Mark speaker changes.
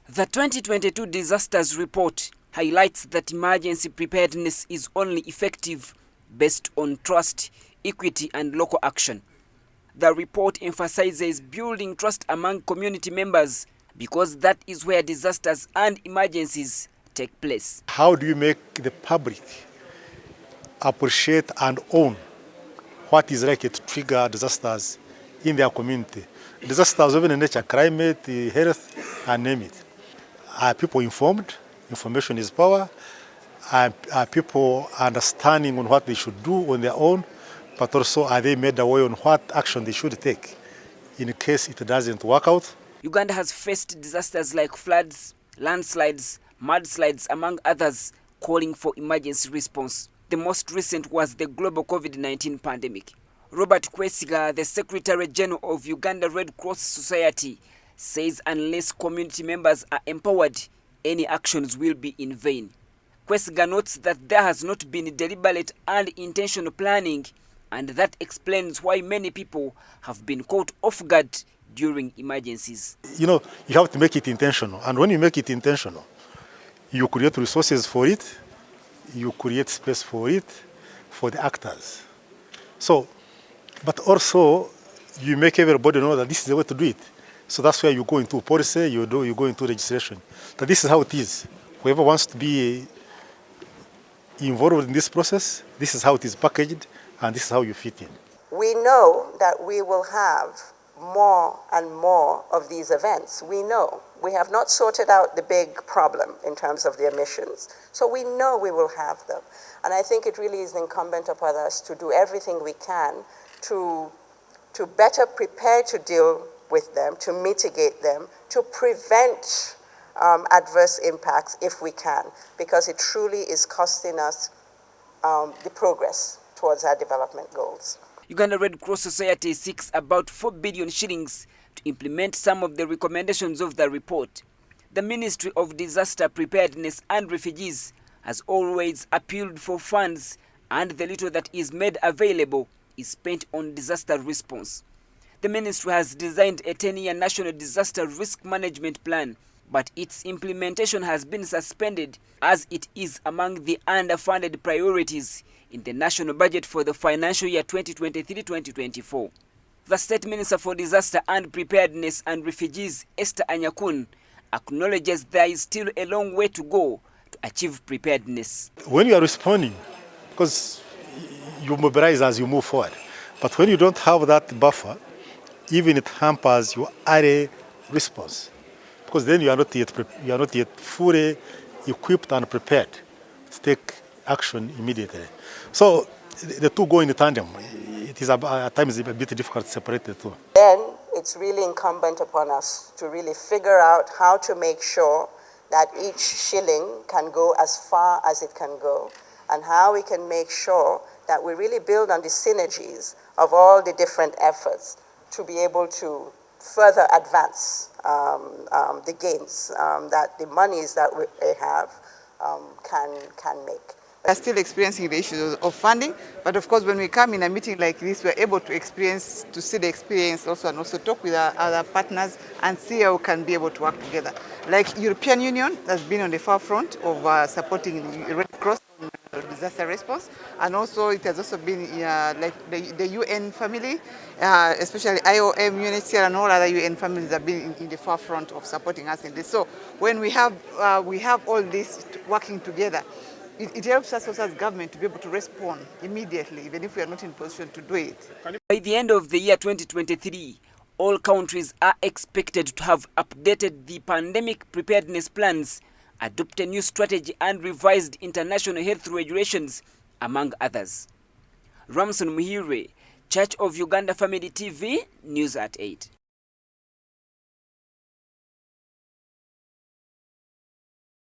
Speaker 1: The 2022 Disasters Report highlights that emergency preparedness is only effective based on trust, equity, and local action. The report emphasizes building trust among community members because that is where disasters and emergencies take place.
Speaker 2: How do you make the public appreciate and own what is likely to trigger disasters in their community? Disasters even in nature, climate, health, and name it. Are people informed? Information is power. Are people understanding on what they should do on their own? But also, are they made aware on what action they should take in case it doesn't work out?
Speaker 1: Uganda has faced disasters like floods, landslides, mudslides, among others, calling for emergency response. The most recent was the global COVID-19 pandemic. Robert Kwesiga, the Secretary General of Uganda Red Cross Society, says unless community members are empowered, any actions will be in vain. Kwesiga notes that there has not been deliberate and intentional planning, and that explains why many people have been caught off guard during emergencies.
Speaker 2: You have to make it intentional. And when you make it intentional, you create resources for it, you create space for it, for the actors. So, but also, you make everybody know that this is the way to do it. So that's where you go into policy, you go into registration. That this is how it is. Whoever wants to be involved in this process, this is how it is packaged, and this is how you fit in.
Speaker 3: We know that we will have more and more of these events. We know. We have not sorted out the big problem in terms of the emissions. So we know we will have them. And I think it really is incumbent upon us to do everything we can to better prepare to deal with them, to mitigate them, to prevent adverse impacts if we can, because it truly is costing us the progress towards our development goals.
Speaker 1: Uganda Red Cross Society seeks about 4 billion shillings to implement some of the recommendations of the report. The Ministry of Disaster Preparedness and Refugees has always appealed for funds, and the little that is made available is spent on disaster response. The ministry has designed a 10-year national disaster risk management plan, but its implementation has been suspended as it is among the underfunded priorities in the national budget for the financial year 2023-2024. The State Minister for Disaster and Preparedness and Refugees, Esther Anyakun, acknowledges there is still a long way to go to achieve preparedness.
Speaker 2: When you are responding, because you mobilize as you move forward, but when you don't have that buffer, even it hampers your early response, because then you are not yet fully equipped and prepared to take action immediately. So the two go in tandem. It is at times a bit difficult to separate the two.
Speaker 3: Then it's really incumbent upon us to really figure out how to make sure that each shilling can go as far as it can go, and how we can make sure that we really build on the synergies of all the different efforts to be able to further advance the gains that the monies that we have can make.
Speaker 4: We are still experiencing the issues of funding, but of course when we come in a meeting like this, we're able to see the experience also, and also talk with our other partners and see how we can be able to work together. Like European Union has been on the forefront of supporting Red Cross disaster response, and also it has also been like the UN family, especially IOM, UNHCR, and all other UN families have been in the forefront of supporting us in this. So when we have all this working together, it helps us also as government to be able to respond immediately, even if we are not in position to do it.
Speaker 1: By the end of the year 2023, all countries are expected to have updated the pandemic preparedness plans, adopt a new strategy, and revised international health regulations, among others. Ramson, Church of Uganda Family TV, News at 8.